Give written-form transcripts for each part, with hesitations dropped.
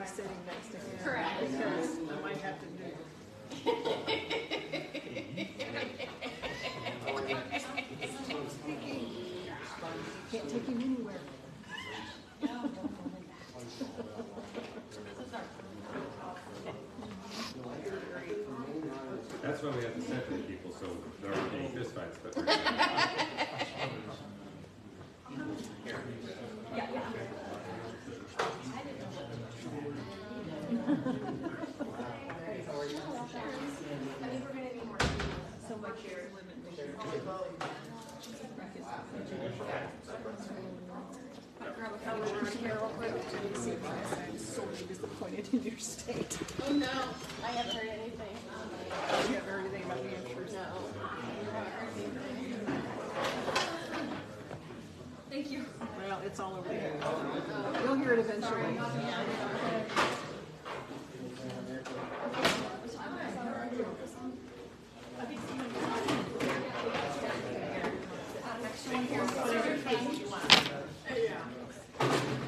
be sitting next to him. Correct. Because I might have to do. Can't take him anywhere. That's why we have to separate people, so there aren't any fist fights. But So much limit. I'm sorely disappointed in your state. Oh no, I haven't heard anything. You haven't heard anything about New Hampshire? No, I haven't heard anything. Thank you. Well, it's all over the news. You'll hear it eventually. I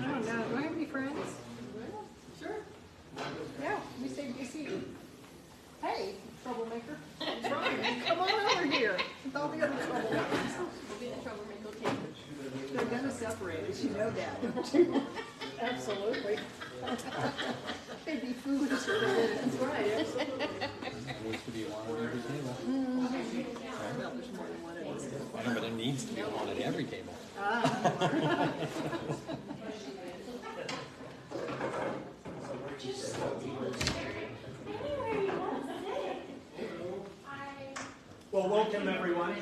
don't know. Do I have any friends? Sure. Yeah, we saved you a seat. Hey, troublemaker. That's right. Come on over here with all the other troublemakers. We'll be the troublemaker team. They're gonna separate us, you know that, don't you? Absolutely. They'd be foolish if they didn't. That's right, absolutely. There needs to be one at every table. Well, there's more than one of these. But there needs to be one at every table. Well, welcome everyone.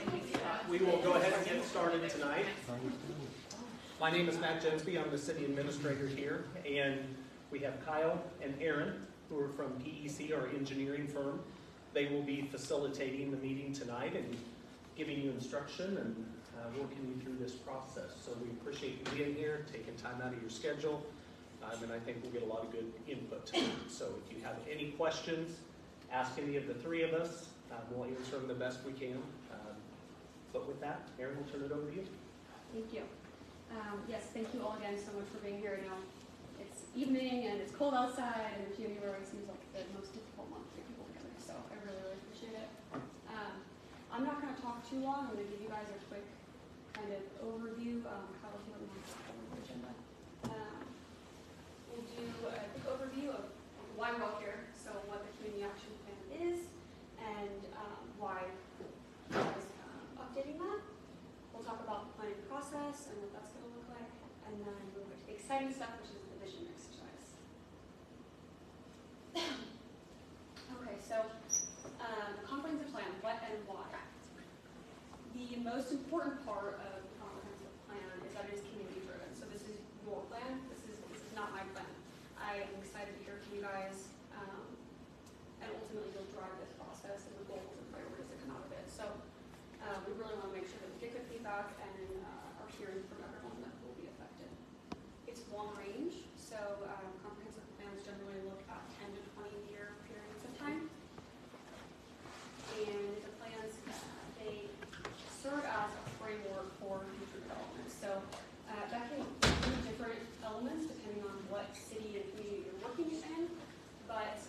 We will go ahead and get started tonight. My name is Matt Jensby. I'm the city administrator here, and we have Kyle and Aaron, who are from PEC, our engineering firm. They will be facilitating the meeting tonight and giving you instruction and working you through this process. So we appreciate you being here, taking time out of your schedule, and I think we'll get a lot of good input tonight. So if you have any questions, ask any of the three of us. We'll answer them the best we can. But with that, Aaron, we'll turn it over to you. Thank you. Yes, thank you all again so much for being here. I know it's evening and it's cold outside, and January seems like the most difficult month to get people together, so I really, really appreciate it. I'm not going to talk too long. I'm going to give you guys a quick kind of overview. Kyle, if you want to follow the agenda. We'll do a quick overview of why we're all here, so what the community action plan is, and why we're updating that. We'll talk about the planning process and what that's going to look like, and then move to the exciting stuff, which is the vision exercise. Okay, so comprehensive plan, what and why. The most important part of the comprehensive plan is that it is community driven. So this is your plan. This is not my plan. I am excited to hear from you guys, and ultimately you'll drive this process and the goals and priorities that come out of it. So we really want to make sure that we get good feedback and are hearing from everyone that will be affected. It's long range, so comprehensive plans generally look at 10 to 20 year periods of time. And the plans, they serve as a framework for future development. So that can include different elements depending on what city and community you're working in, but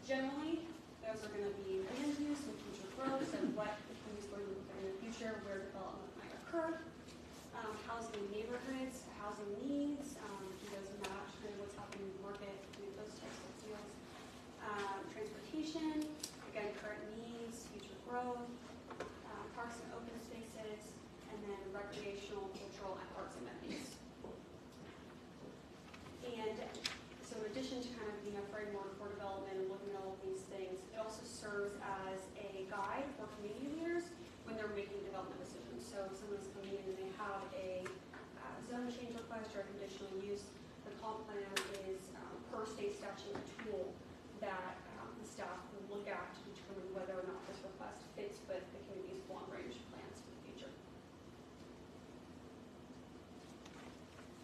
generally those are going to be land use and future growth and what the community is going to look at in the future, where development might occur, housing neighborhoods, housing needs, do those match kind of what's happening in the market, those types of deals. Transportation, again, current needs, future growth, parks and open spaces, and then recreational, cultural, and arts amenities. And so in addition to kind of being a framework for development and looking at all of these things, it also serves as a guide for community leaders when they're making development decisions. So if someone's coming in and they have a zone change request or a conditional use, the comp plan is, per state statute, a tool that the staff will look at to determine whether or not this request fits with the community's long-range plans for the future.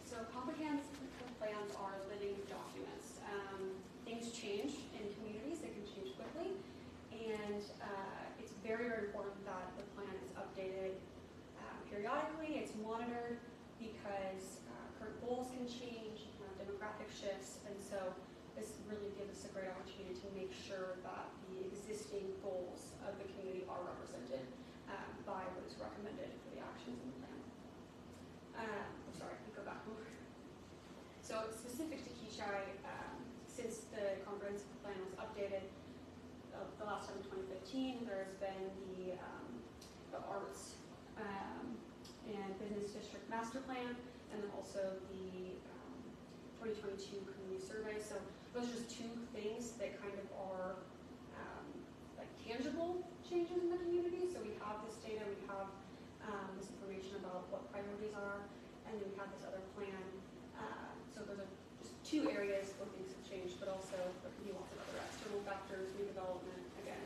So comprehensive plans are living documents. Things change in communities, they can change quickly, and it's very, very important that the plan is updated periodically. It's monitored because current goals can change, demographic sure that the existing goals of the community are represented by what is recommended for the actions in the plan. I'm sorry, I can go back more. So specific to Kechi, since the comprehensive plan was updated the last time in 2015, there's been the arts and business district master plan, and then also the 2022 community survey. So those are just two things that kind of are like tangible changes in the community. So we have this data, we have this information about what priorities are, and then we have this other plan. So those are just two areas where things have changed, but also there could be lots of other external factors, new development, again,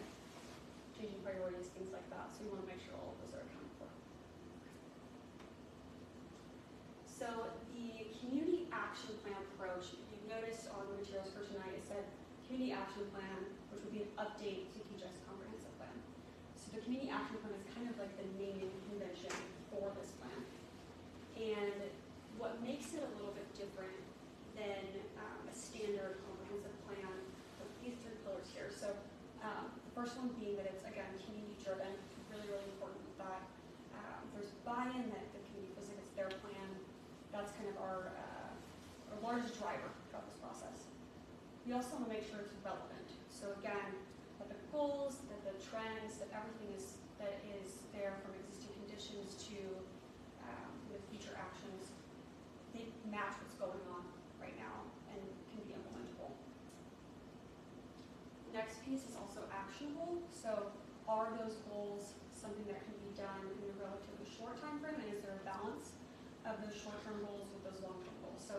changing priorities, things like that. So we want to make sure all of those are accounted for. So the community action plan approach, if you've noticed on the materials for tonight, it said community action plan, which would be an update to Kechi's comprehensive plan. So the community action plan is kind of like the naming convention for this plan. And what makes it a little bit different than a standard comprehensive plan with these three pillars here. So the first one being that it's, again, community driven. Really, really important that there's buy-in, that the community feels like it's their plan. That's kind of our largest driver throughout this process. We also want to make sure it's relevant. So again, that the goals, that the trends, that everything is there from existing conditions to the future actions, they match what's going on right now and can be implementable. Next piece is also actionable. So are those goals something that can be done in a relatively short time frame, and is there a balance of those short-term goals with those long-term goals? So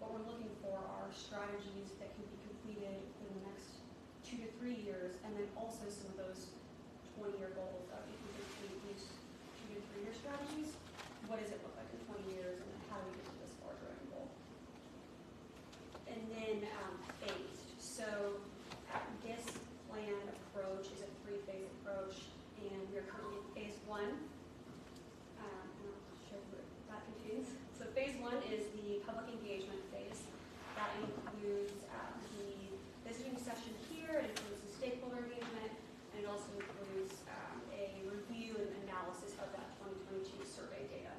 what we're looking for are strategies that can be completed in the next 2 to 3 years, and then also some of those 20-year goals of if we complete these 2 to 3 year strategies, what does it look like in 20 years, and then how do we get to this larger end goal? And then phased. So this plan approach is a 3-phase approach, and we are currently in phase 1. And I'll show you what that contains. So phase 1 is the public engagement phase. That includes the visiting session here, it includes the stakeholder engagement, and it also includes a review and analysis of that 2022 survey data.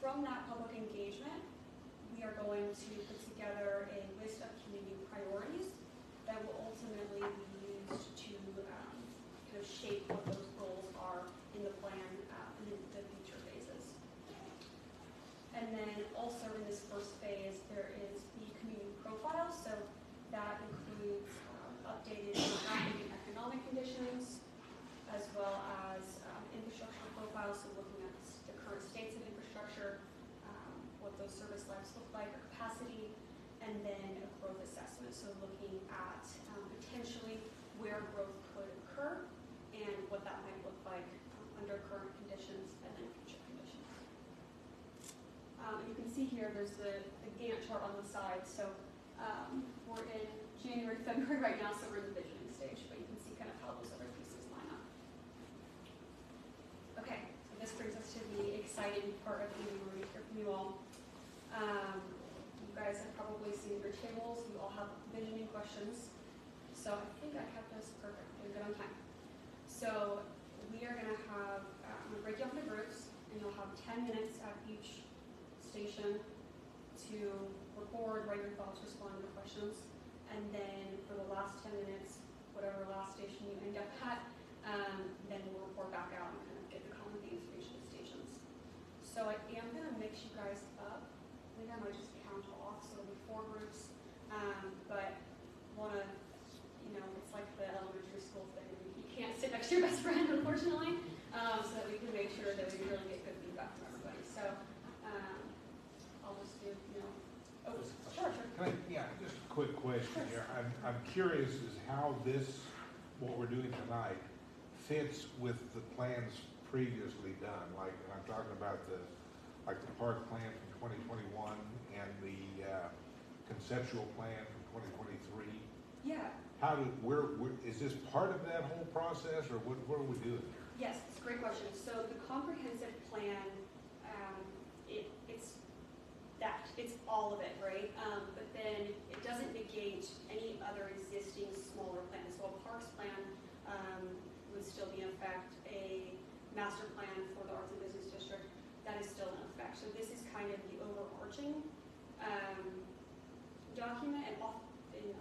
From that public engagement, we are going to put together a list of community priorities that will ultimately be used to kind of shape what those goals are in the plan and in the future phases. And then also in this first phase, there is the community profile. So that includes updated demographic and economic conditions, as well as infrastructure profiles, so looking at the current states of infrastructure, what those service lives look like, or capacity, and then a growth assessment, so looking at potentially where growth could occur and what that might look like under current conditions and then future conditions. You can see here there's the Gantt chart on the side. So we're in January, February right now, so we're in the visioning stage, but you can see kind of how those other pieces line up. Okay, so this brings us to the exciting part of the evening where we hear from you all. You guys have probably seen your tables. You all have visioning questions. So I think I kept this perfect. We're good on time. So we are going to have, I'm going to break you up into groups, and you'll have 10 minutes at each station to record, write your thoughts, respond to the questions. And then for the last 10 minutes, whatever last station you end up at, then we'll report back out and kind of get the common themes for each of the stations. So I am going to mix you guys up. I think I might just count off, so it'll be 4 groups. But want to, it's like the elementary school thing. You can't sit next to your best friend, unfortunately, so that we can make sure that we really get good feedback from everybody. So I'll just do, oh, sure. Just a quick question here. I'm curious as how this, what we're doing tonight, fits with the plans previously done. Like, and I'm talking about the park plan from 2021 and the conceptual plan from 2023. Yeah. Is this part of that whole process, or what are we doing here? Yes, it's a great question. So the comprehensive plan, it's all of it, right? But then it doesn't negate any other existing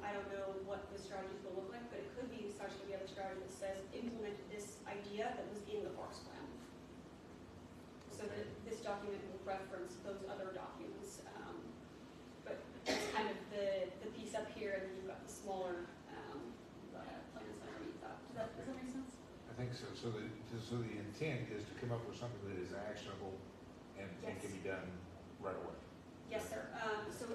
I don't know what the strategy will look like, but it could be such that we have a strategy that says implement this idea that was in the parks plan. So that this document will reference those other documents. But it's kind of the piece up here, and then you've got the smaller plans underneath that. Does that make sense? I think so. So the intent is to come up with something that is actionable and Yes. can be done right away. Yes, sir. So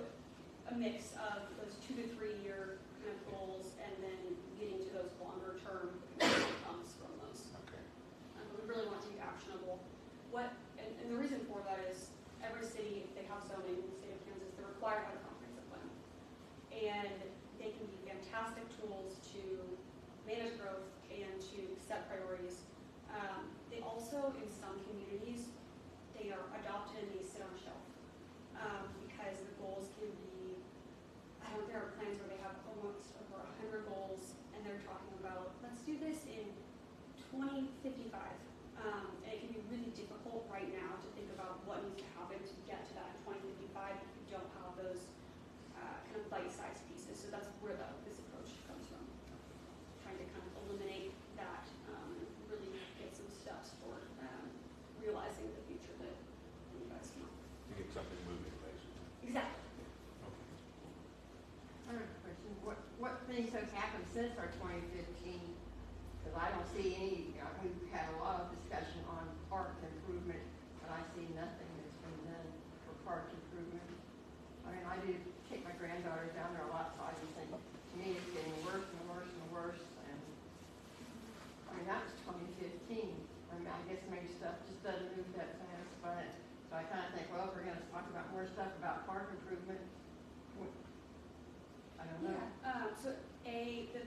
a mix of those 2 to 3 year kind of goals, and then getting to those longer term outcomes from those. Okay. We really want it to be actionable. And the reason for that is every city, if they have zoning in the state of Kansas, they're required to have a comprehensive plan. And they can be fantastic tools to manage growth and to set priorities. They also, in some communities, they are adopted and they sit on a shelf. Because the goals can be, there are plans where they have almost over 100 goals, and they're talking about, let's do this in 2055. And it can be really difficult right now to think about what needs to happen to get to that in 2055 if you don't have those kind of bite-sized pieces. So that's where this approach comes from. Trying to kind of eliminate that, really get some steps toward realizing the future that you guys want. To get something moving, basically. Exactly. Okay. I have a question. What things have happened since our 2015? Because I don't see any, we've had a lot of discussion on park improvement, but I see nothing that's been done for park improvement. I mean, I do take my granddaughter down there a lot, so I just think, to me, it's getting worse and worse and worse. And I mean, that was 2015. I mean, I guess maybe stuff just doesn't move that fast, but so I kind of think, well, if we're going to talk about more stuff about park improvement, I don't know. Yeah. So the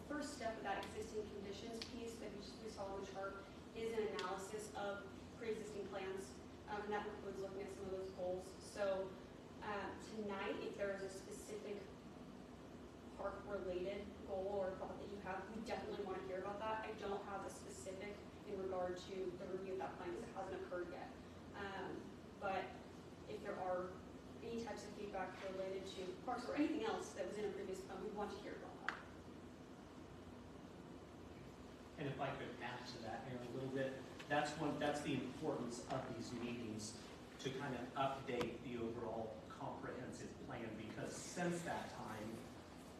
first step of that existing conditions piece that we saw on the chart is an analysis of pre-existing plans, and that includes looking at some of those goals. So tonight, if there is a specific park-related goal or thought that you have, we definitely want to hear about that. I don't have a specific in regard to the review of that plan because it hasn't occurred yet. But if there are any types of feedback related to parks or anything else that was in a previous plan, we want to hear about that. And if I could add to that here a little bit, that's the importance of these meetings, to kind of update the overall comprehensive plan, because since that time,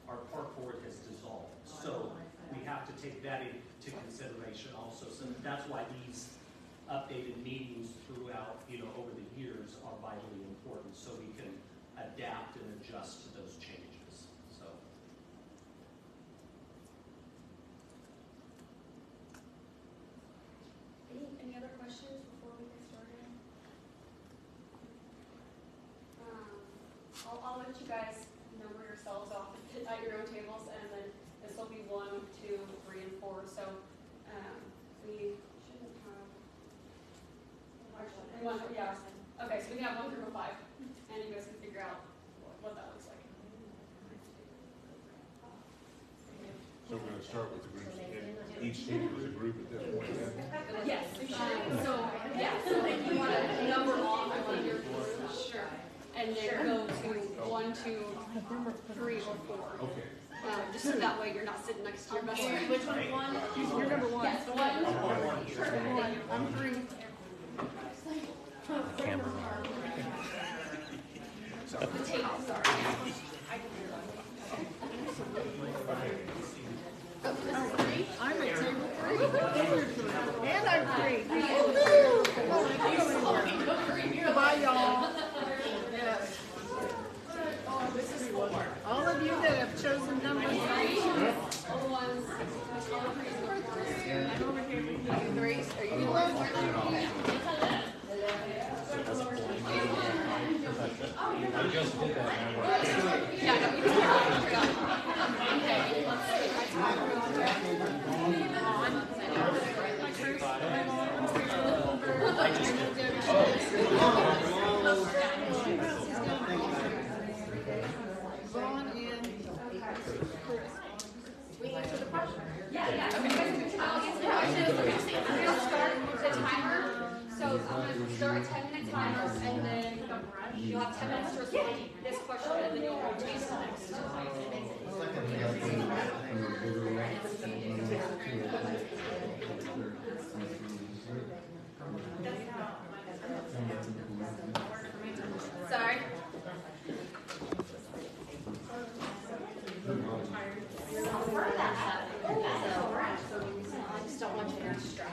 our park board has dissolved. So we have to take that into consideration also. So that's why these updated meetings throughout, over the years are vitally important, so we can adapt and adjust to those changes. So. Any other questions before we get started? I'll let you guys number yourselves off at your own tables, and then this will be 1, 2, 3, and 4. So we shouldn't have. Actually, yeah. Okay, so we can have 1 through 5, and you guys can figure out what that looks like. So we're going to start with the groups, and each team is a group at this point, then? Yes. So if you want to number off one of your groups, sure, and then go to 1, 2, 3, or 4. Okay. Just so that way you're not sitting next to your best friend. Which one's one? You're number 1. Yes, 1. I'm 3. The table, sorry. I'm at table 3. And I'm 3. Bye, y'all. Yes. All of you that have chosen number 3. All ones. I'm over here with you, Grace. Are you one? I just did that. Yeah, no, you can okay, let's Vaughn and Yeah. Okay. I'll start the timer. So I'm going to start a 10-minute timer, and then you'll have 10 minutes to respond to this question, and then you'll rotate to the next. Sorry. I just don't want you to distract.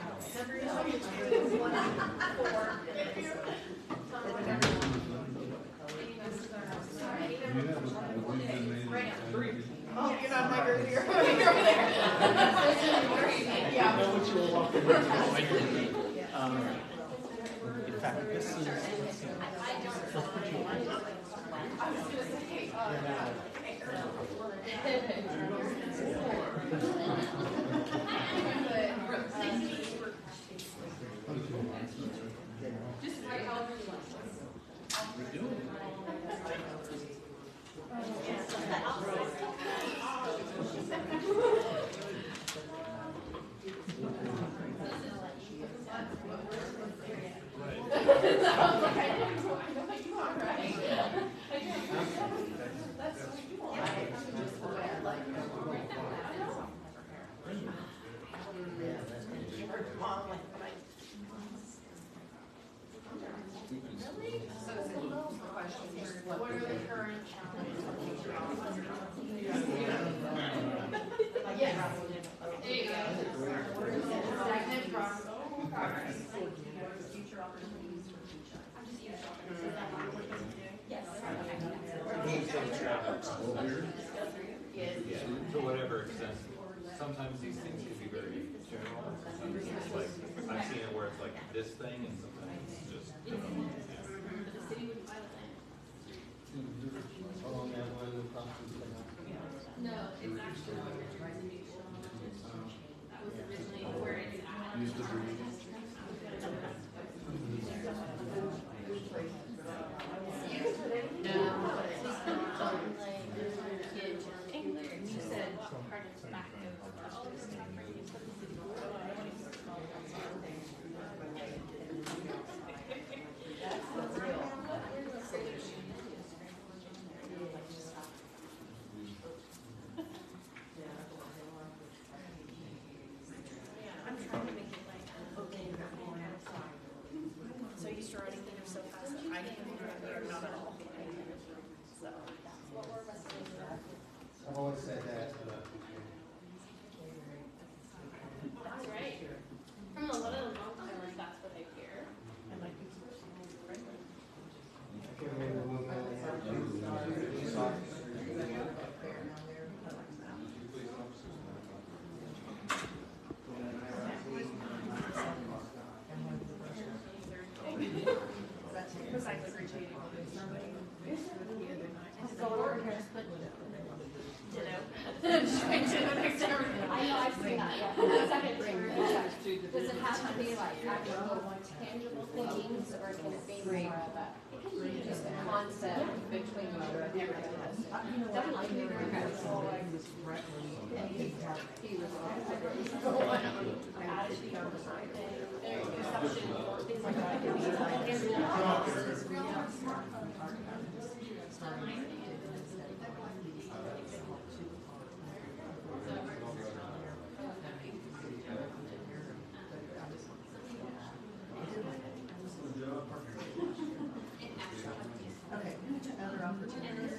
Oh, you're not my girl here. I know what you were walking into. In fact, this is. Just write however you want. What are the current challenges for future officers? Yes. There you go. Stagnant progress. Future opportunities for future. I'm just eavesdropping. Is that what we're supposed to do? Yes. Yes. To whatever extent, sometimes these things can be very general, and sometimes it's like, I've seen it where it's like this thing, and sometimes it's just, But the city wouldn't buy the land. No, it's actually what you're trying to do. That was originally where it's at. You said part of the back of all this stuff, right? You said the city. I'm trying to make it like okay. So you start writing things so fast that I can't figure out where not at all. So that's what we're wrestling with. I've always said that. That's right. From a lot of the long timers, that's what they hear. I know, I've seen that, yeah. Second thing, does it have to be like actual tangible things, or can it be more of a, just a concept between everything else? Definitely. He was attitude on the side, perception, things like that. Okay, other opportunities.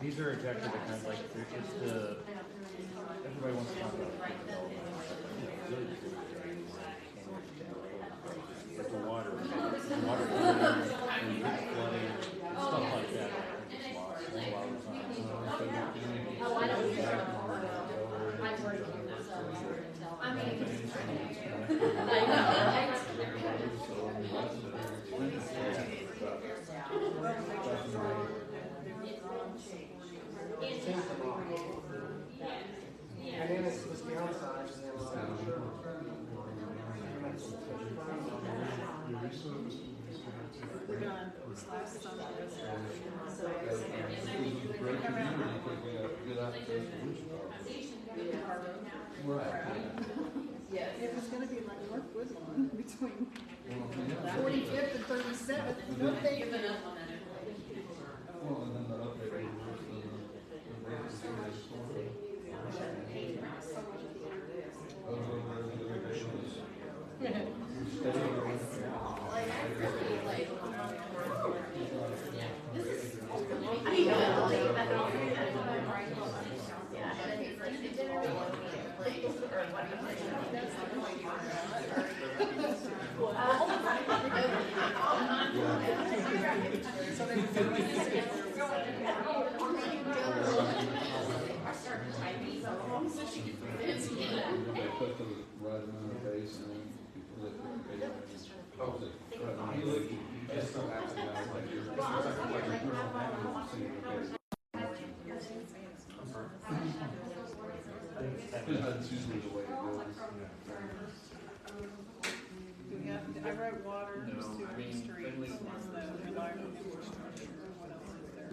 These are exactly the kind, like, it's the, everybody wants to talk about but the water, flooding, stuff like that. Oh, I don't care. I work here, so, I mean, I know. My name is Wisconsin. We're done. This last summer was, yes. It was gonna be like North Woodlawn between 45th and 37th. No, they even implemented. Well, and then the update That's usually the way it goes. I wrote water, sewer, streets, is the reliable infrastructure, what else is there?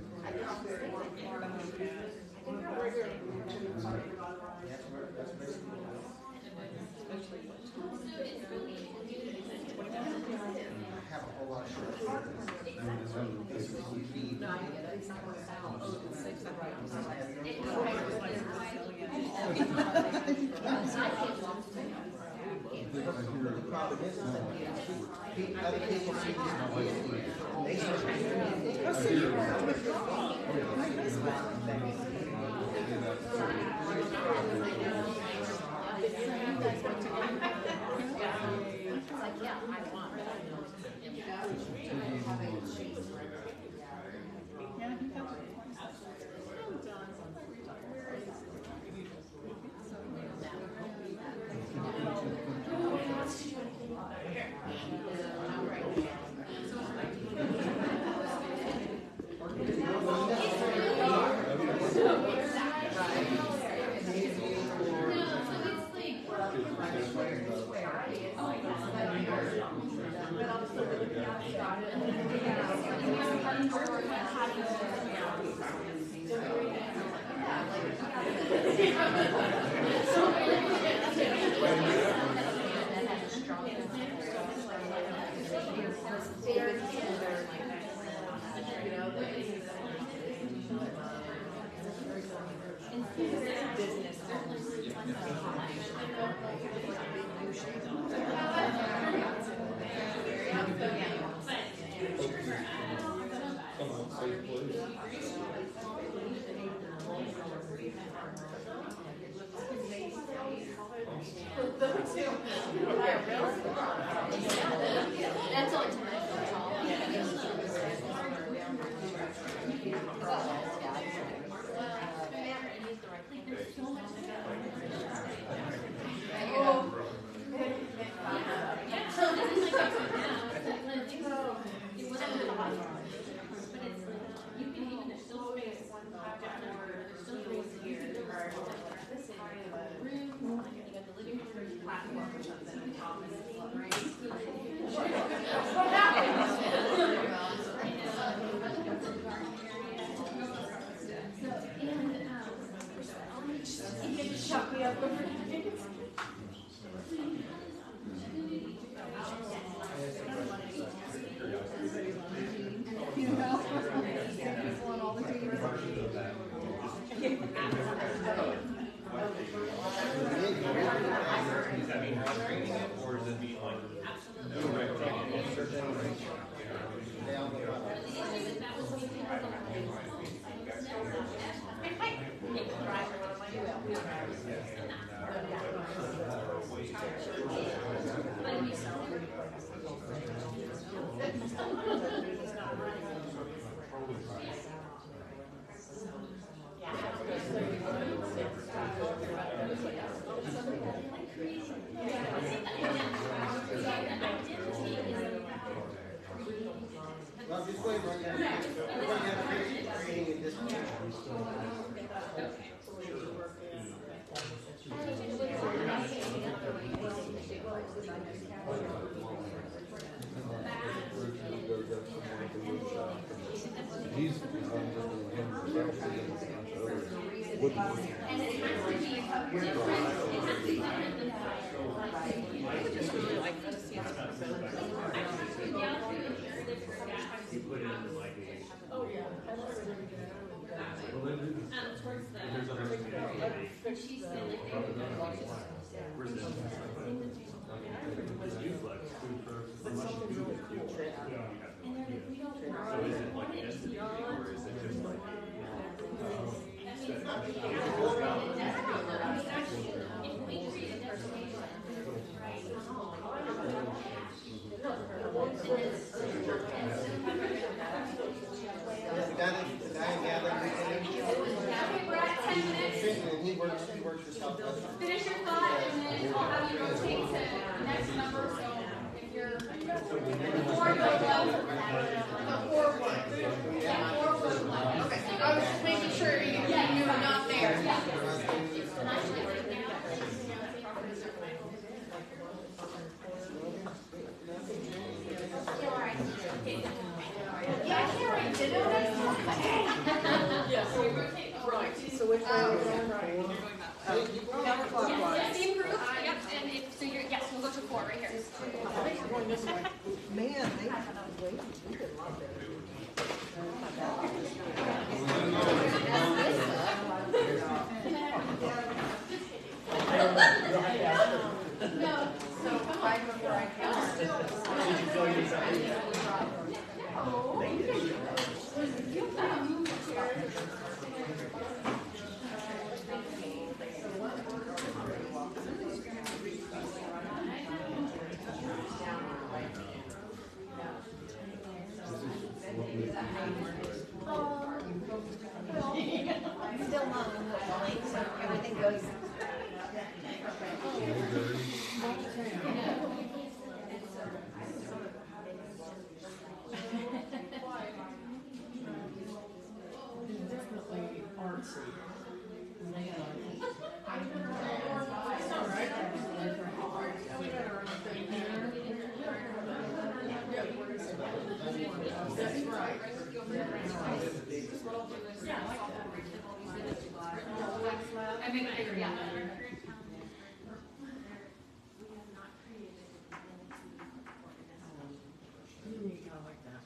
Have a whole lot of short. No, I get it, it's not worth out. Oh, it's 600. The problem is that other people see this. Oh, so you have to withdraw. It's like, yeah, I want it. Yeah, I think that's right. I'm done. Where is That's all it's Does that mean restraining it, or does it mean like directing it in a certain direction? Well, just wait, we're gonna have training in this. He's, You put it in like a. Oh, yeah. There's other things that you flex food for unless you do it. You have no idea. So is it like an SUV or is it just like The guy gathered We're at 10 minutes. and he works for Southwest. Finish your thought, and then I'll have you rotate to next number, so if you're. Four, go Okay, I was just making sure you were not there. Yeah, I can't write ditto next time. Yes, right, so which way are we going? Counterclockwise. Same group, yep, and if, so you're, yes, we'll go to 4 right here. Going this way. Man, they, wait, we did a lot better. No, so right before I Still not in the line, so everything goes. Definitely artsy. That's right. I mean, I agree, yeah. Unique, I like that.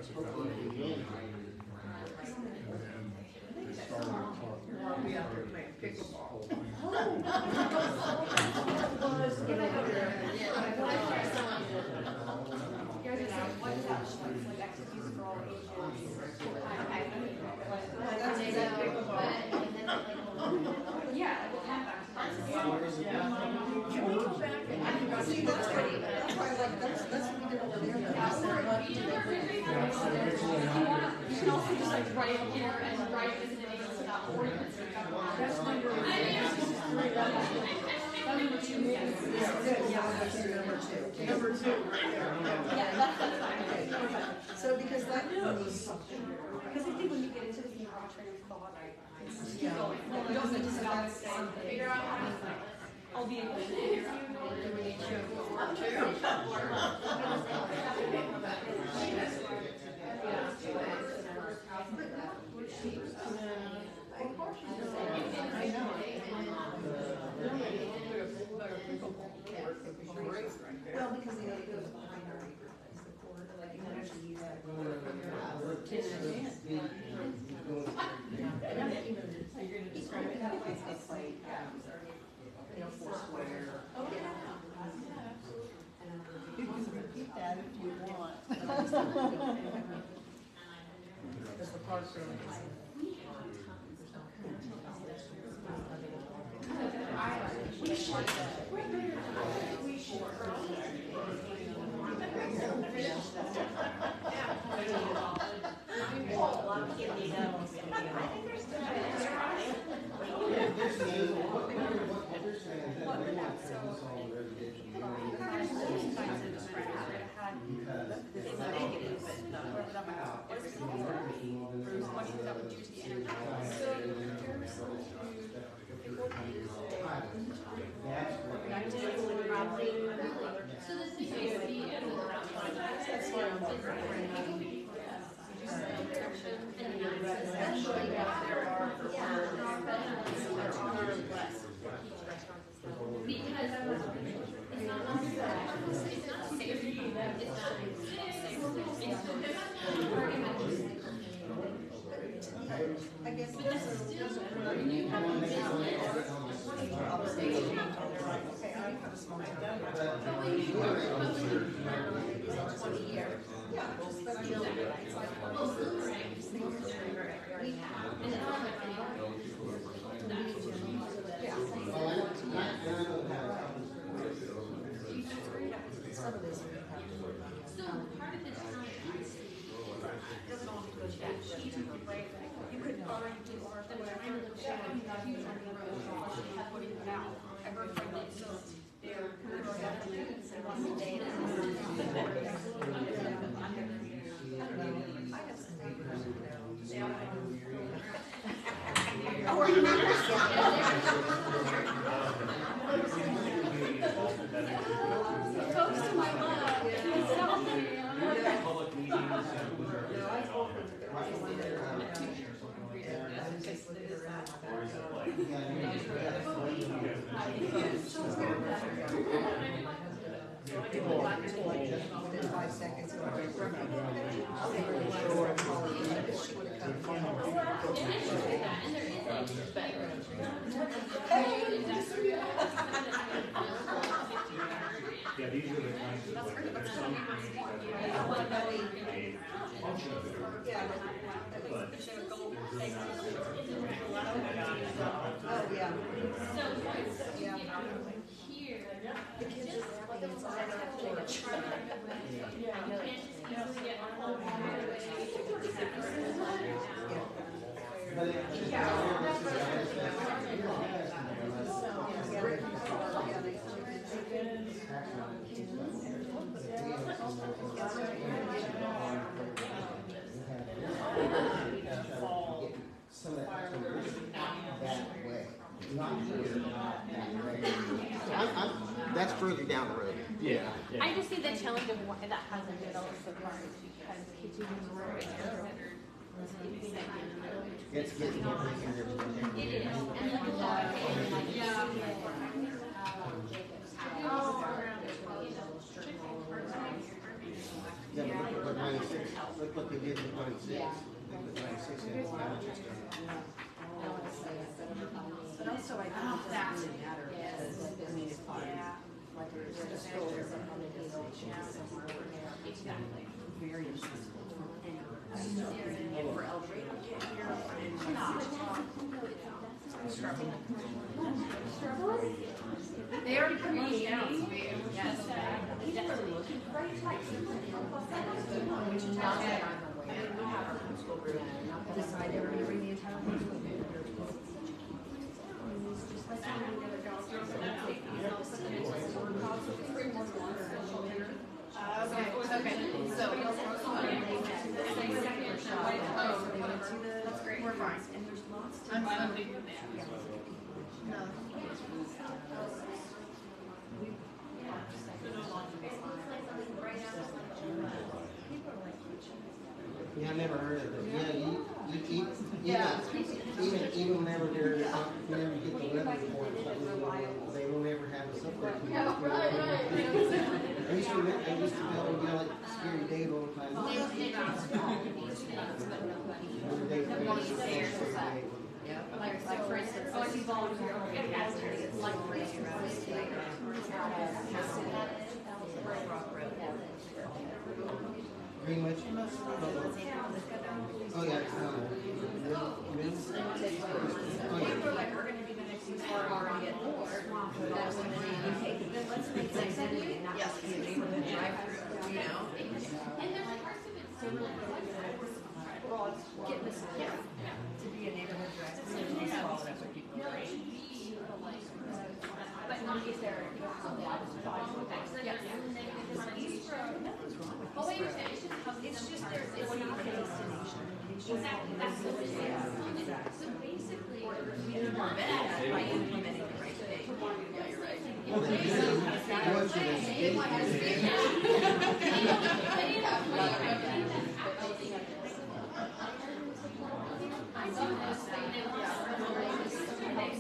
that's a couple of years ago. And then they started talking. I'll be out there playing pickleball. Yeah, we'll have that. See, that's why I like, that's what we did over there. You can also just like write here and write as an it's about ordinance. That's number two. Number two. Yeah, that's fine. So because that was. Because I think when you get into this, you have a train of thought. It's Yeah. going. You don't need to stop and say, figure out how to, I'll be able to figure out. I know. Well, because the other goes behind our reaper, is the cord, like you can actually use that. You're gonna describe it that way, it's like, four square. Oh, yeah. You can repeat that if you want. Does the park really? I guess. You could already do art, but I don't know, you have what you now. I heard from them, so they're folks to my left, Public meetings Yeah, these are the kinds of, like, there's some things that are a function of it, but there's really not. Oh, yeah. Yeah. Here. The kids are happy inside. You can't just easily get on the Some of that, that way, not here, not that way. That's further down the road. Yeah. I just see the challenge of why that hasn't developed so far is because Kechi was right there. It's getting here. It is, and like a lot of it, like, yeah. Yeah, but my 26, look what they did in 26. Yeah. Look at 26 and how much it's done. But also, I think it doesn't really matter because, I mean, if like there's a store or something that needs to change somewhere, exactly. Very stressful for anyone. And for El Rey to get here and They already put me down, so we, yes, definitely looking for it. Which is not bad on the way. I mean, we have our homeschool group decided we're gonna bring the entire homeschool group. okay, so. That's great. We're fine. And there's lots to. I'm big with that. No. Yeah, I never heard of it. Yeah, even whenever they're, whenever you get the weather report, they don't ever have us up there. I used to be able to yell at Scary Dave all the time. Like for instance, oh, he's volunteer, it's like for instance, Greenwich? Oh, yeah. We're gonna be the next few hours already at more. That's when we take it, then let's make sense of it, not just be a neighborhood drive-through, you know? And there's parts of it so really Well, it's getting us, to be a neighborhood drive-through, and we swallow it up with people, right? but not if they're, yeah. Well, wait, it's just how It's just there's, it's not a destination. exactly, that's what it is. So basically, We do more bad by implementing the right thing. Yeah, you're right.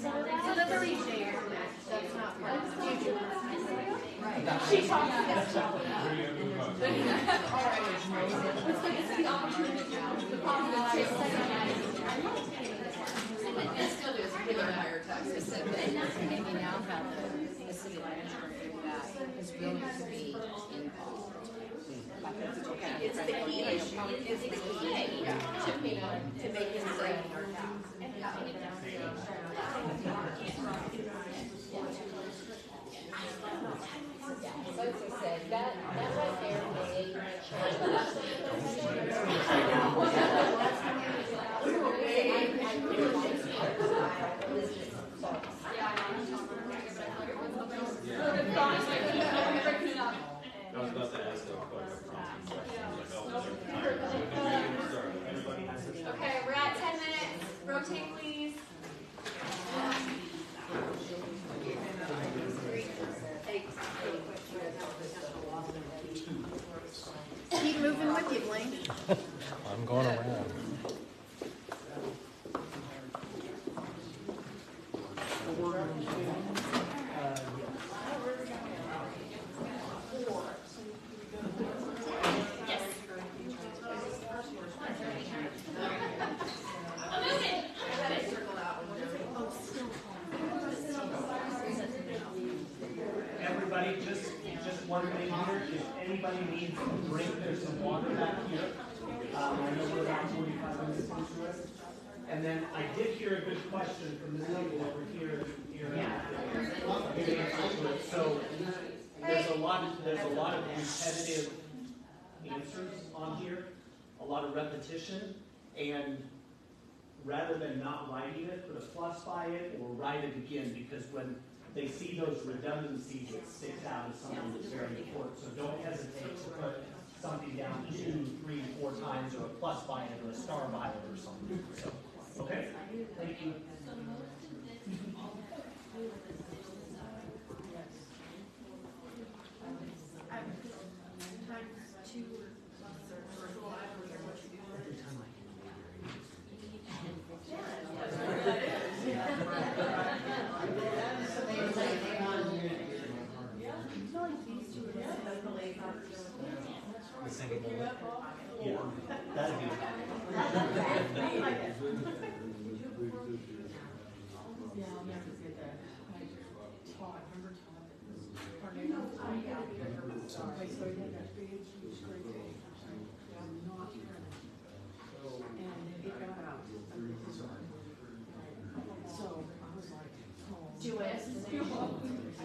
so that's already there. That's not part of the future. Right. She talks about It's the opportunity, the positive. And still do, it's really higher taxes. And that's maybe now about the city manager that is willing to be involved. It's the key issue, it's the key to making it safe in our town. Sophie said, that right there, I was about to ask a question. Okay, we're at 10 minutes. Rotate, please. Keep moving with you, Blaine. I'm going around. Everybody, just one thing here, if anybody needs a drink, there's some water back here. I know we're about 45 minutes into it. And then I did hear a good question from this lady over here. So there's a lot of repetitive answers on here, a lot of repetition, and rather than not writing it, put a plus by it or write it again, because when they see those redundancies, it sticks out as something that's very important. So don't hesitate to put something down 2, 3, 4 times, or a plus by it, or a star by it, or something. So, okay, thank you. The single bullet. That'd be. Yeah, I'll never forget that. Todd, remember Todd? Tornado. Okay, so he had that big, huge great day. Not here. And it got out. So I was like, oh.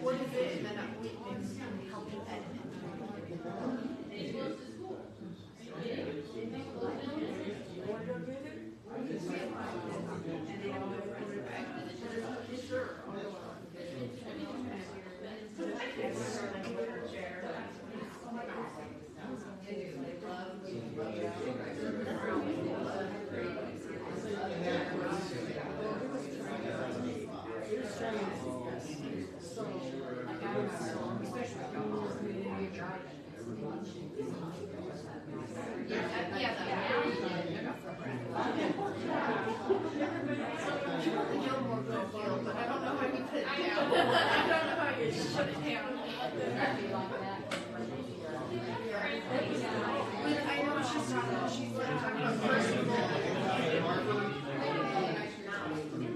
What is it? And then we help you edit it. But I don't know how you put it down. I don't know how you shut it down. But I know what she's talking about. She's talking about personal.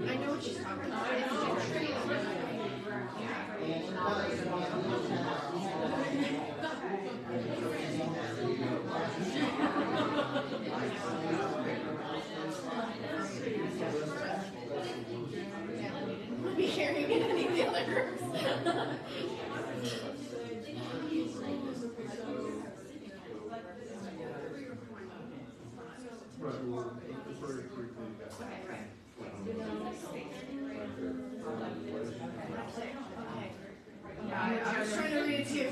I know what she's talking about. Be carrying any of the other groups. I was trying to read it too.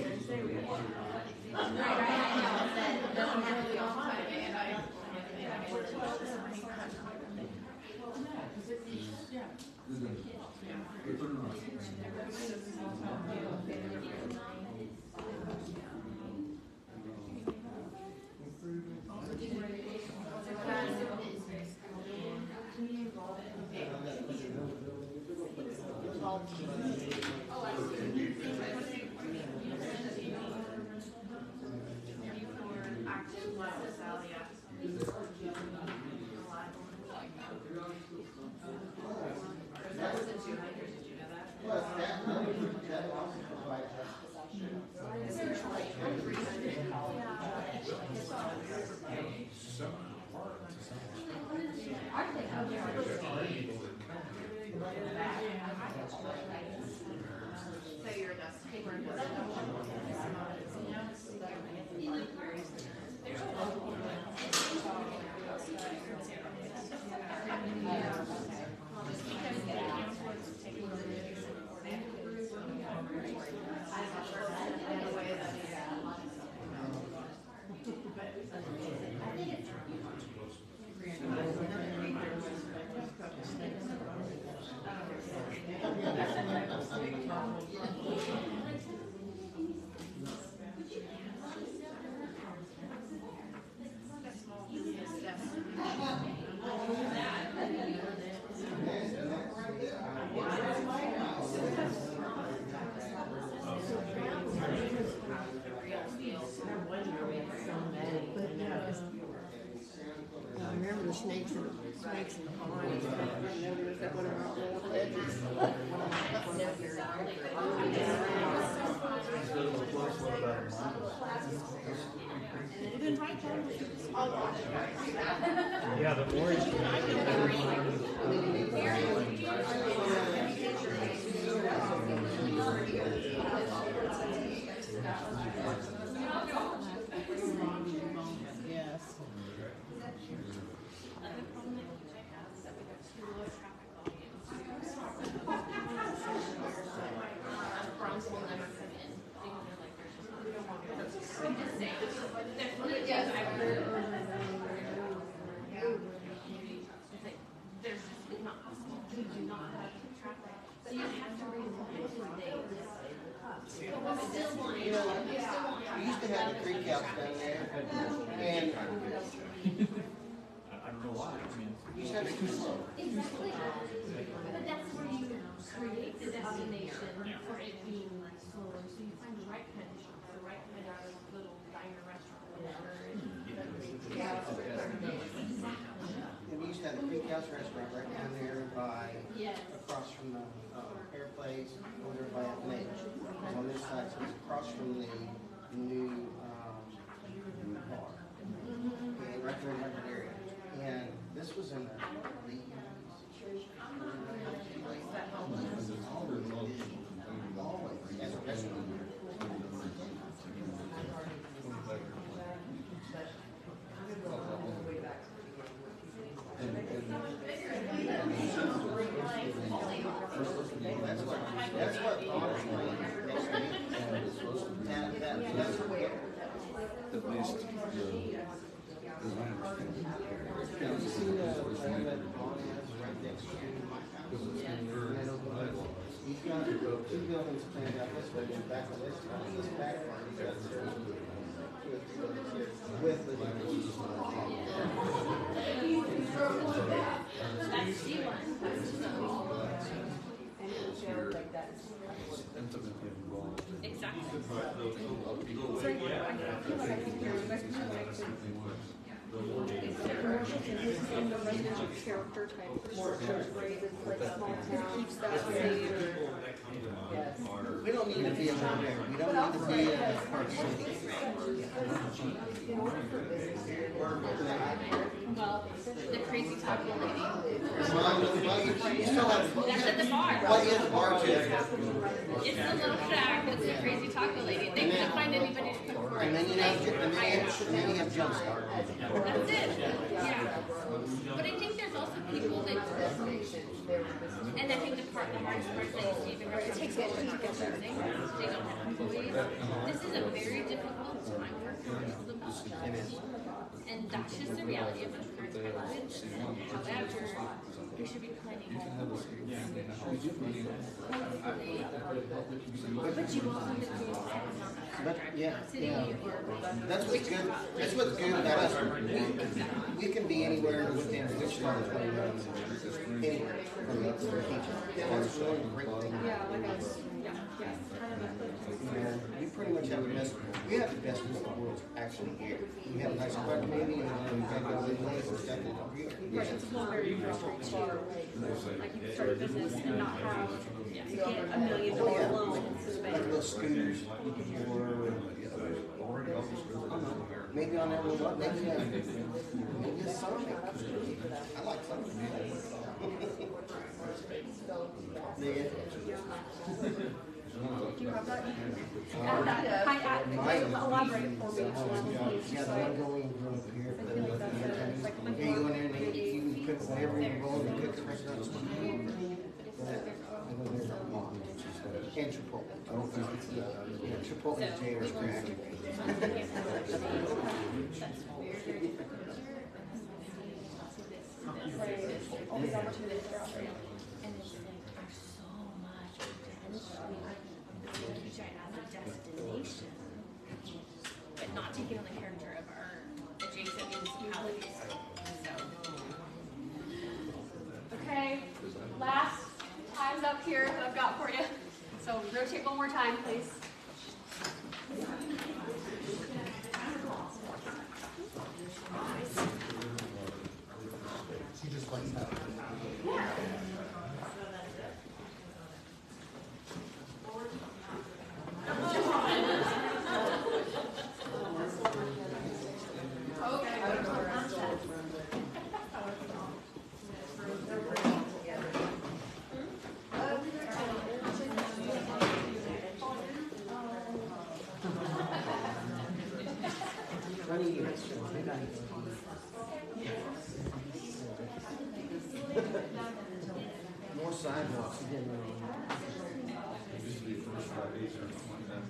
I remember the snakes in the pond. I noticed that one of our old ledges. Yeah, the orange. Yes. You know, we used to have the creek house down there, and I don't know why, I mean. you used to have it too slow. Exactly. But that's where you create the destination for it being slower. So you find the right kind of shop, the right kind of little diner, restaurant, whatever. place over by Atlanta. It's on this side, so it's across from the new, bar. And right there in that area. And this was in the late always as a restaurant. That's what honestly makes me, that's what At least the you see the plan that Ron has right next to my house? He's got 2 buildings planned out this way, and back of this, this back part, he's got with the. That's C1. intimately involved. Exactly. Commercial business in the residential character type. More rated, like small town. Keeps that same. We don't need to be a Monterey, we don't need to be a Park City. Well, the crazy taco lady. Well, you still have. That's at the bar. What is the bar to? It's the little shack that's the crazy taco lady. They couldn't find anybody to cook for And it. then you have, then you have Jumpstart. That's it. Yeah. But I think there's also people that, and I think the hardest part is that you see the restaurant takes it to get there. They don't have employees. This is a very difficult time for commercial. And that's just the reality of the current climate. However, we should be planning. But you also have to But, yeah. That's what's good, that's what's good about us. We can be anywhere within 20 minutes. Anywhere from the teacher. That's really a great thing. Yeah, like us. And we pretty much have the best, we have the best of the world actually here. We have a nice quiet community and then we've got all these ways and stuff over here. Right, it's not very far away. Like you can start a business and not have to get $1 million loans. Like little scooters maybe on that little, maybe a Sonic. I like Sonic. Do you have that? Elaborate for me. Yeah, the one going up here. Yeah, you go in there and you put whatever you roll and you cook the rest of it. And Chipotle. I don't think it's, yeah, Chipotle and Taylor's crack. All these opportunities are out there. And it's like, there's so much potential. Kechi as a destination, but not taking on the character of our adjacent municipalities. So. Okay, last time's up here that I've got for you. So rotate one more time, please. She just likes that. More sidewalks. It used to be first Fridays or something like that.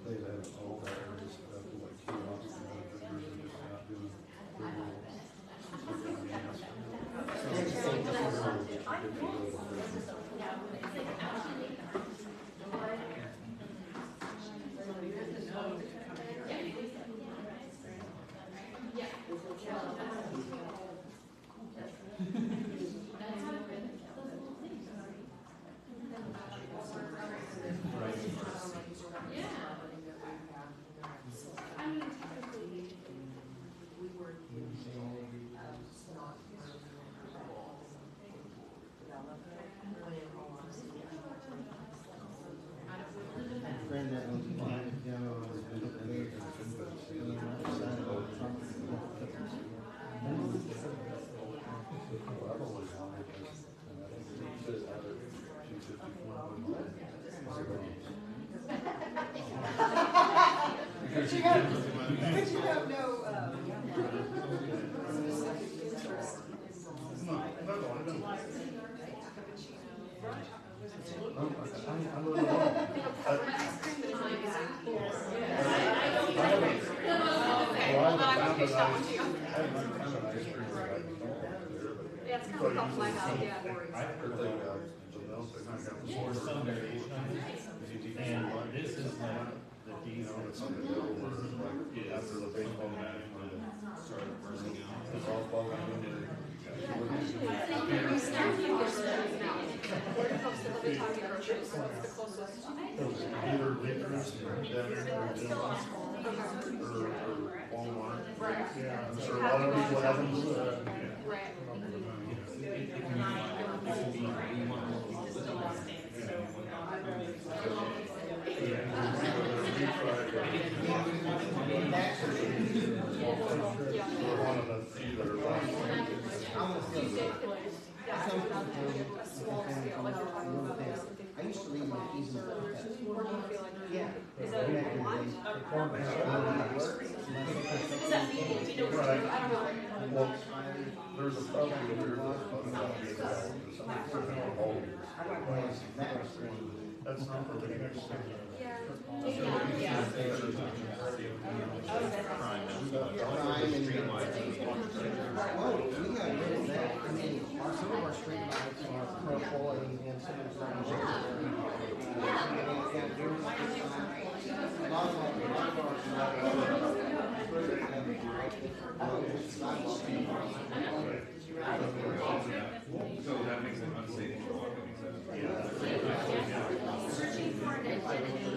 They have all that area set up like kiosks and vendors and just out doing don't know. Yeah, it's kind of like flag out, yeah. Or some variation of it. And this is like the diesel. It's on the hill where like after the baseball game, Started bursting out. the softball game. Where do folks live in Tommy groceries? What's the closest? Either Vickers down there or Dennis or Walmart. Right. Yeah, I'm sure a lot of people have them. Right. We're one of the few that are like. A small scale, like you're talking about this. I used to leave my keys in the front. Where do you feel like? Yeah. Is that a lot? Is that legal? Do you know? Right. I don't know. Well, there's a puppy over here that's fucking about to get out. Somebody's putting it on hold. That's not for the next thing. Well, we got rid of that. I mean, some of our street lights are purple and some of them are. So that makes it unsafe for walking, Searching for an identity, defining it,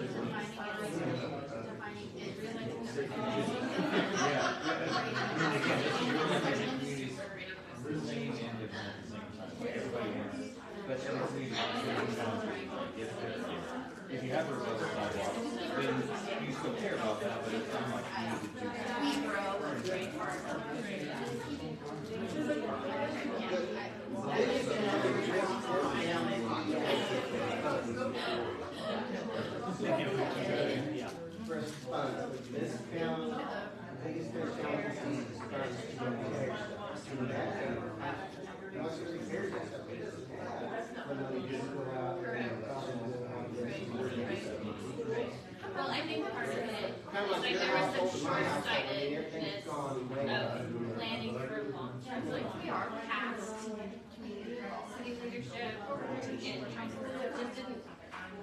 realizing that if you have a other sidewalk, then you still care about that, but it's not like you need to do that. we grow very hard. This town, biggest fish town is first. Well, I think part of it is like there was some short-sightedness of planning for long term, like we are past city leadership and council that just didn't plan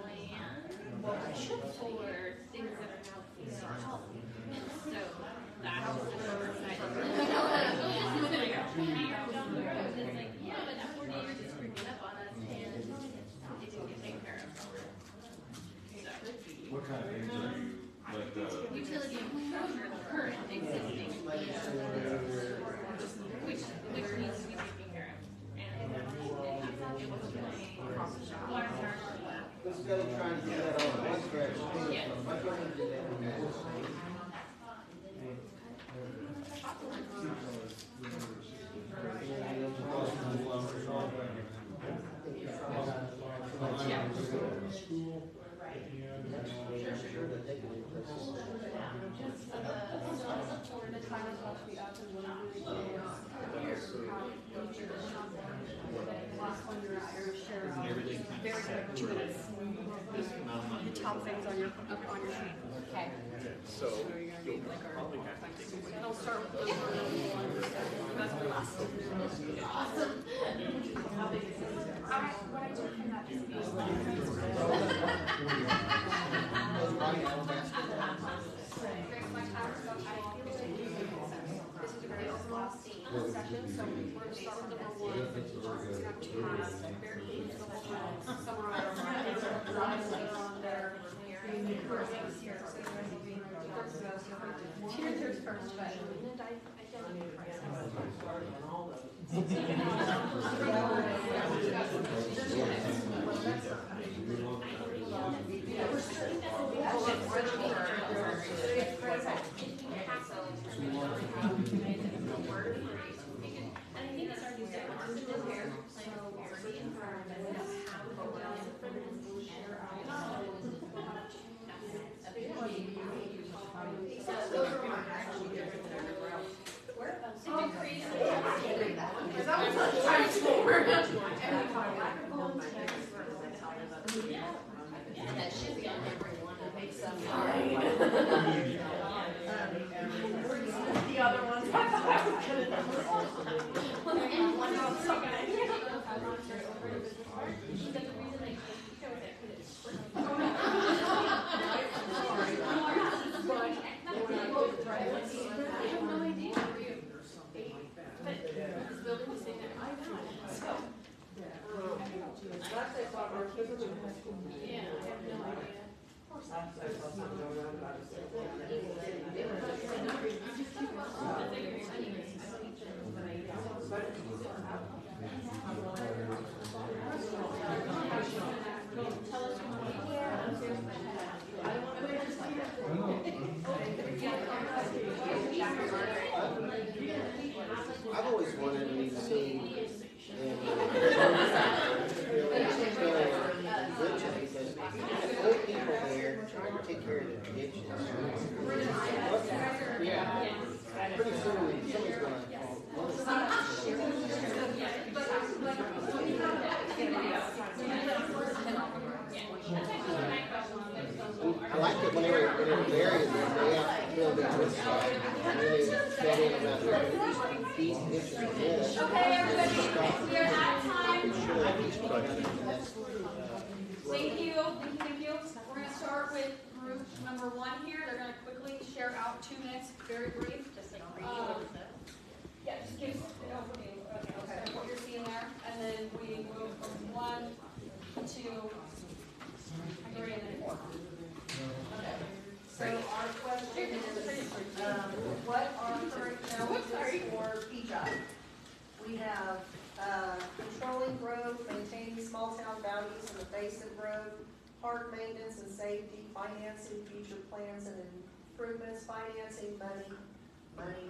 for things that are now feasible. And so that was the short-sighted. Down the road, it's like, yeah, but that 40 years is creeping up on us and it didn't get taken care of. What kind of things are you, like Utility infrastructure, current existing, which needs to be taken care of. And it was really water charge. Instead of trying to do that on one stretch, Yes. why can't we do that on that? The top things on your sheet. Okay. So You're gonna need like our. I'll start with those. That's the last. Awesome. What I took from that is this is a very overall session, so we're going to start with number one. It's going to have two halves, very easy to summarize on there. Here's first, but She said the reason they chose Keto is that it's free. I have no idea. But this building is saying that I know. So, yeah, I have no idea. I've always wanted to see in because old people there trying to take care of the ditches. Yeah, pretty soon somebody's gonna. I liked it when they were buried, they have to build it this side, and then they fed in about there used to be deep ditches of this. Okay, everybody, we are at time. Thank you. We're gonna start with group number 1 here. They're gonna quickly share out 2 minutes, very brief. Just like yeah, just give an overview of what you're seeing there, and then we move from 1 to 3 and then 4. So our question is, what are current challenges for Kechi? We have controlling growth, maintaining small town values in the face of growth, park maintenance and safety, financing future plans and improvements, financing money.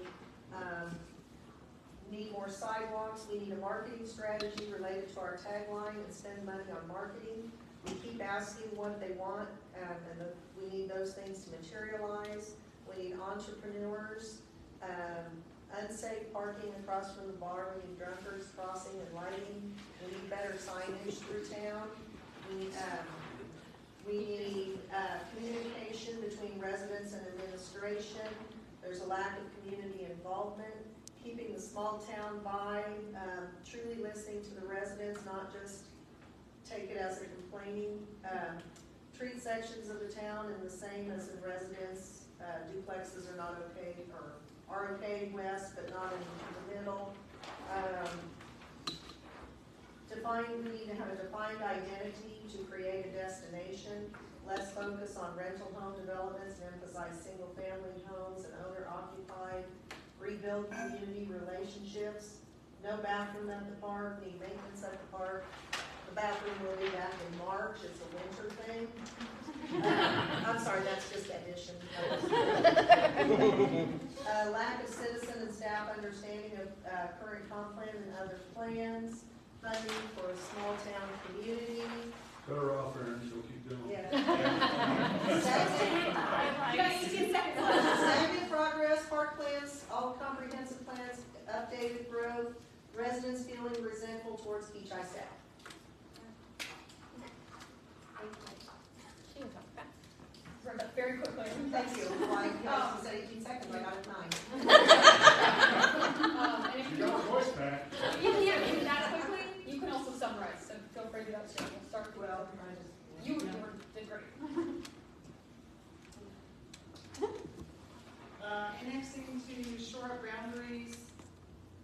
Need more sidewalks. We need a marketing strategy related to our tagline and spend money on marketing. We keep asking what they want, we need those things to materialize. We need entrepreneurs, unsafe parking across from the bar. We need drunkards crossing and lighting. We need better signage through town. We need communication between residents and administration. There's a lack of community involvement. Keeping the small town vibe, truly listening to the residents, not just take it as a complaining. Treat sections of the town in the same as in residence. Duplexes are not okay, or are okay west, but not in the middle. We need to have a defined identity to create a destination. Less focus on rental home developments and emphasize single-family homes and owner-occupied. Rebuild community relationships. No bathroom at the park. Need maintenance at the park. The bathroom will be back in March. It's a winter thing. I'm sorry, that's just addition. Lack of citizen and staff understanding of current comp plan and other plans. Funding for a small town community. Cut her off, Aaron, she'll keep going. Yeah. You got 18 seconds left. Stagnant progress, park plans, all comprehensive plans, updated growth, residents feeling resentful towards Kechi staff. She can talk fast. Very quickly. Thank you. Like, you said 18 seconds, I got it 9. And if You you got her voice back. you can't do that quickly, you can also summarize, so feel free to do that too. We'll start with, you did great. Annexing to shore up boundaries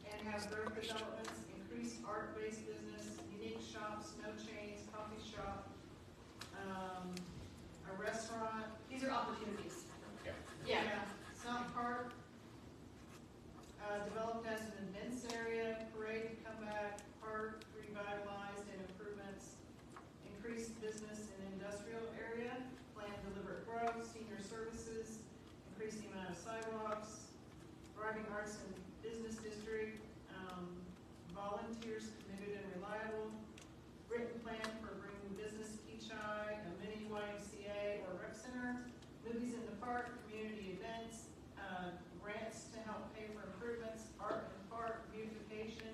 and have growth developments, increase art-based business, unique shops, no chains, coffee shop, a restaurant. These are opportunities. Yeah. Sump Park, developed as an events area, parade to come back, park revitalized and improvements, increased business in industrial area, planned deliberate growth, senior services, increase the amount of sidewalks, thriving arts and business district, volunteers committed and reliable, written plan for bringing business Kechi, a mini YMCA or rec center, movies in the park, community events, grants to help pay for improvements, art and park, beautification,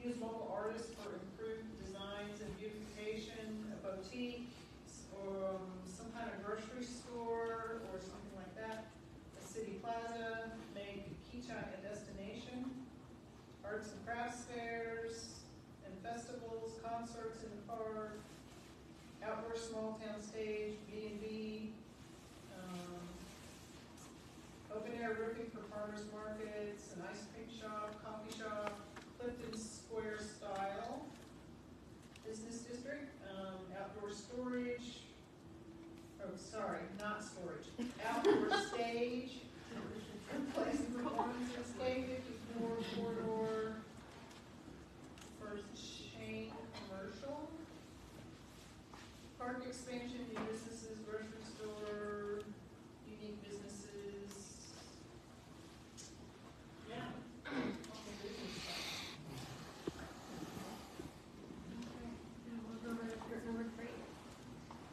use local artists for improved designs and beautification, a boutique, or some kind of grocery store or something like that, a city plaza, make Kechi a destination, arts and crafts fairs and festivals, concerts in the park, outdoor small town stage, B&B, open air roofing for farmers markets, an ice cream shop, coffee shop, Clifton Square style business district, outdoor storage, not storage, outdoor stage, place and performances, K54 corridor, first chain commercial, park expansion, new businesses, grocery store, unique businesses. Yeah. All the business stuff. Okay, now we'll go over to number 3.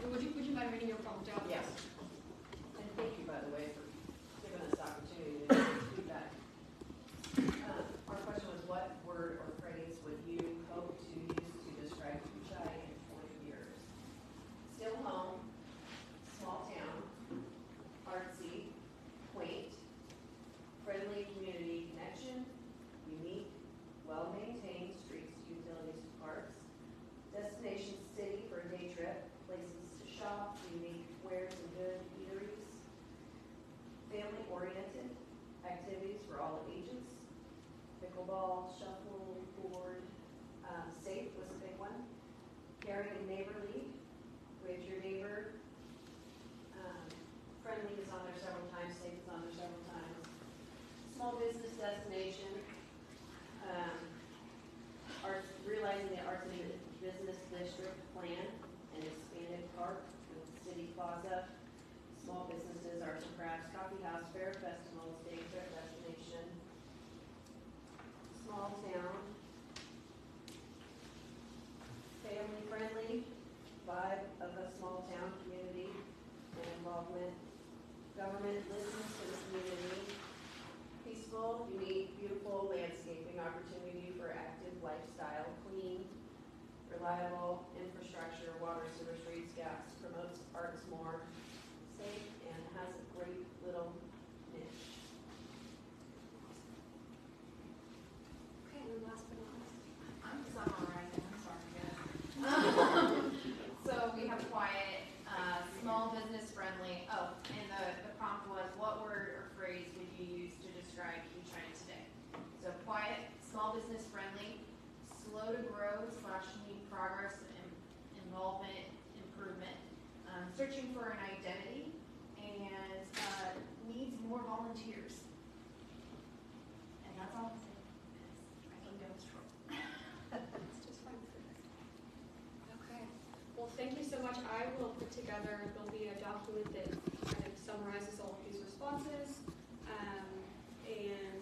Would you mind reading your phone down? Yes. And thank you, by the way, for giving us the opportunity to do that. Our question was, what word or phrase would you hope to use to describe Kechi in 20 years? Still home, small town, artsy, quaint, friendly community connection, unique, well-maintained streets, utilities, parks, destination city for a day trip, places to shop, unique wares and good eateries, family-oriented, activities for all ages, pickleball, shuffleboard, safe was a big one, caring and neighborly, with your neighbor, friendly is on there several times, safe is on there several times, small business destination, realizing the arts and business district plan, and expanded park with city plaza, small businesses, arts and crafts, coffee house, fair festivals, day trip destination, small town, family friendly, vibe of a small town community and involvement, government listens to the community, peaceful, unique, beautiful landscaping opportunity for active lifestyle, clean, reliable infrastructure, water, sewer, streets, gas, promotes arts more, safe, and has a great little niche. Okay, and then last but not least. I'm summarizing, I'm sorry, guys. So we have quiet, small business friendly. Oh, and the prompt was, what word or phrase would you use to describe Kechi today? So quiet, small business friendly, slow to grow / need progress and involvement, improvement, searching for an identity, and needs more volunteers. And that's all I'm saying. I can go short. It's just fine for this. Okay. Well, thank you so much. I will put together, there'll be a document that kind of summarizes all of these responses, and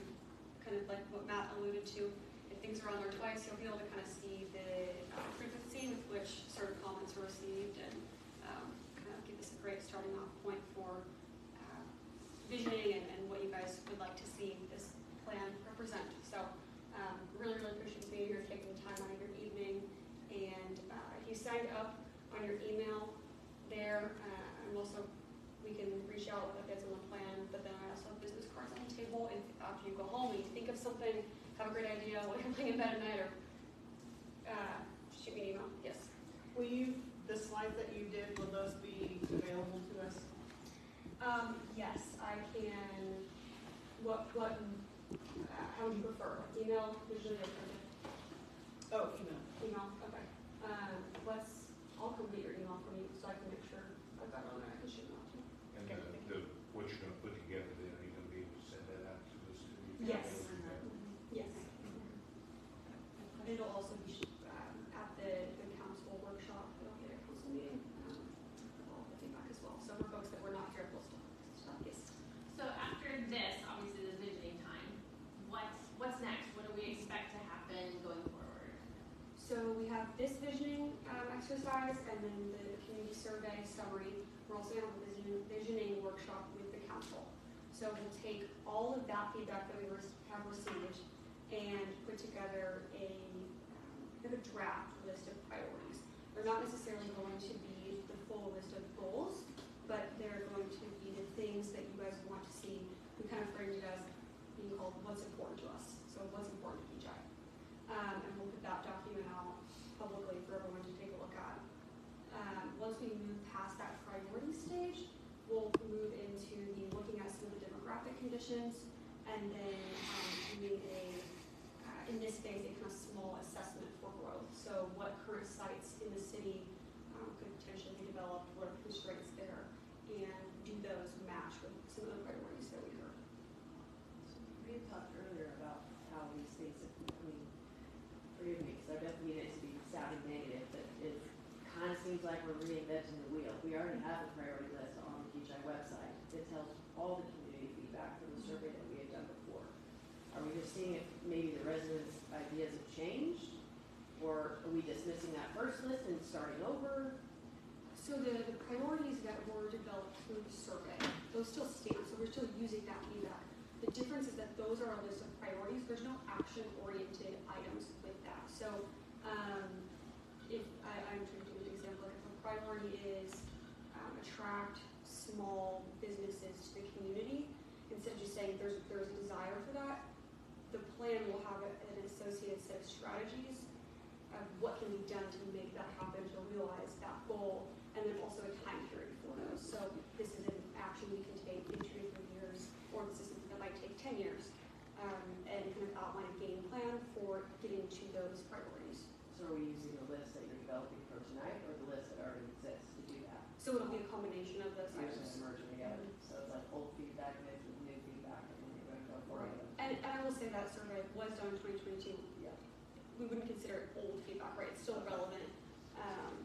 kind of like what Matt alluded to. If things are on there twice, you'll be able to kind of see the frequency with which certain comments were received, and kind of give us a great starting off point for visioning and what you guys would like to see this plan represent. So really, really appreciate you being here, taking the time out of your evening. And if you signed up on your email there, and also we can reach out with updates on the plan, but then I also have business cards on the table. And after you go home and you think of something, have a great idea, what you're playing in bed at night, or shoot me an email. Yes. Will the slides that you did, will those be available to us? Yes, I can. How would you prefer? Email, usually or printed? Oh, email. Email, okay. I'll complete your email for me so I can make sure I've got it on there. I can shoot it off to you. And what you're gonna put together, then, are you gonna be able to send that out to us? Yes. Yes. It'll also be at the council workshop. It'll be at a council meeting. All the feedback as well. So for folks that were not here, we'll still yes. So after this, obviously the visioning time, what's next? What do we expect to happen going forward? So we have this visioning exercise and then the community survey summary. We're also going to have a visioning workshop with the council. So we'll take all of that feedback that we have received and put together a draft list of priorities. They're not necessarily going to be the full list of goals, but they're going to be the things that you guys want to see. We kind of framed it as being called what's important to us. So what's important to Kechi. And we'll put that document out publicly past that priority stage, we'll move into the looking at some of the demographic conditions, and then doing in this phase, a kind of small assessment for growth. So what current sites in the city could potentially be developed, what are the constraints there, and do those match with some of the priorities that we heard. We had talked earlier about how these things have, forgive me, because I don't mean it to be sounding negative, but it kind of seems like we're reinventing the wheel. We already have a priority list on the Kechi website that tells all the community feedback from the survey that we had done before. Are we just seeing if maybe the residents' ideas have changed? Or are we dismissing that first list and starting over? So the priorities that were developed through the survey, those still stand, so we're still using that feedback. The difference is that those are a list of priorities. There's no action-oriented items with that. So if I'm trying to give an example, if a priority is attract small businesses to the community, instead of just saying there's a desire for that, the plan will have an associated set of strategies of what can be done to make that happen, to realize that goal, and then also a time period for those. So this is an action we can take in 2 to 3 years, or this is something that might take 10 years, and kind of outline a game plan for getting to those priorities. So are we using the list that you're developing for tonight, or the list that already exists to do that? So it'll be a combination of those So you're items. just merging together. So it's like old feedback mixed with new feedback, and then you're going to go forward. And I will say that survey was done in 2022. Yeah. We wouldn't consider it old feedback, right? It's still relevant.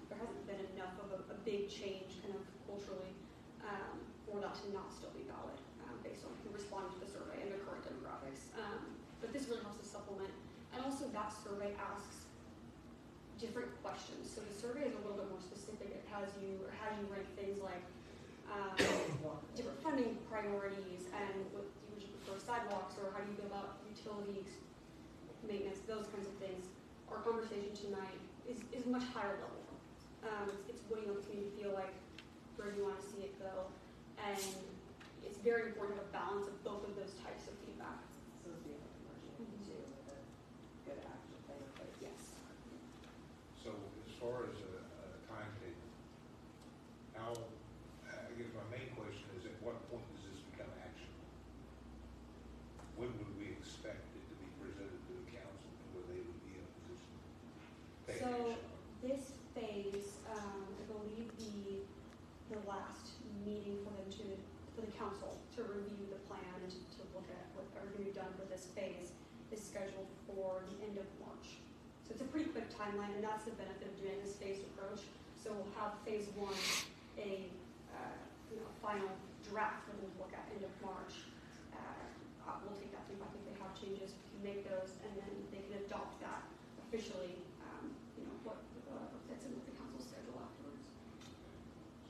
There hasn't been enough of a big change kind of culturally for that to not still be valid based on who responded to the survey and the current demographics. But this really helps us supplement. And also that survey asks different questions. So the survey is a little bit more specific. It has you rank things like different funding priorities and what would you prefer sidewalks, or how do you feel about utilities, maintenance, those kinds of things. Our conversation tonight is much higher level. It's what do you want the community to feel like, where do you want to see it go, and it's very important to have a balance of both of those types of feedback. So it's being merging into with a good action plan in place. Yes. So as far as a timetable, how, I guess my main question is, at what point does this become actionable? When would we expect it to be presented to the council, where they would be in a position to take So action on it? this phase, I believe the last meeting for the council to review the plan and to look at what everything we've done for this phase is scheduled for the end of March. So it's a pretty quick timeline, and that's the benefit of doing this phased approach. So we'll have phase 1, a final draft that we'll look at end of March. We'll take that feedback if they have changes, we can make those, and then they can adopt that officially. What fits in with the council schedule afterwards.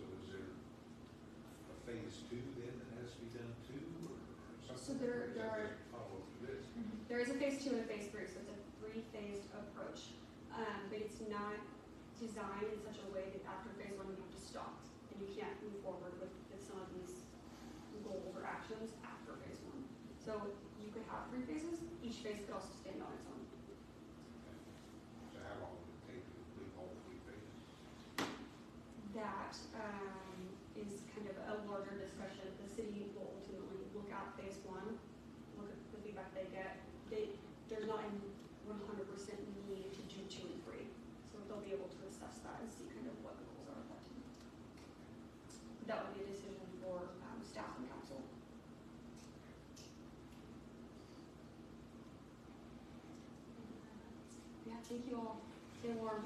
So is there a phase 2 then that has to be done too, or something? So there are. Follow through this. There is a phase 2 and a phase 3, so it's a 3-phased approach, but it's not designed in such a way that after phase 1 you have to stop and you can't move forward with some of these goals or actions after phase 1. So you could have 3 phases. Each phase could also stand on its own. So how long would it take to complete all 3 phases? That is kind of a larger discussion. The city will ultimately look at phase 1, look at the feedback they get. There's not a 100% need to do 2 and 3, so they'll be able to assess that and see kind of what the goals are at that time. That would be a decision for staff and council. Yeah, thank you all. Stay warm.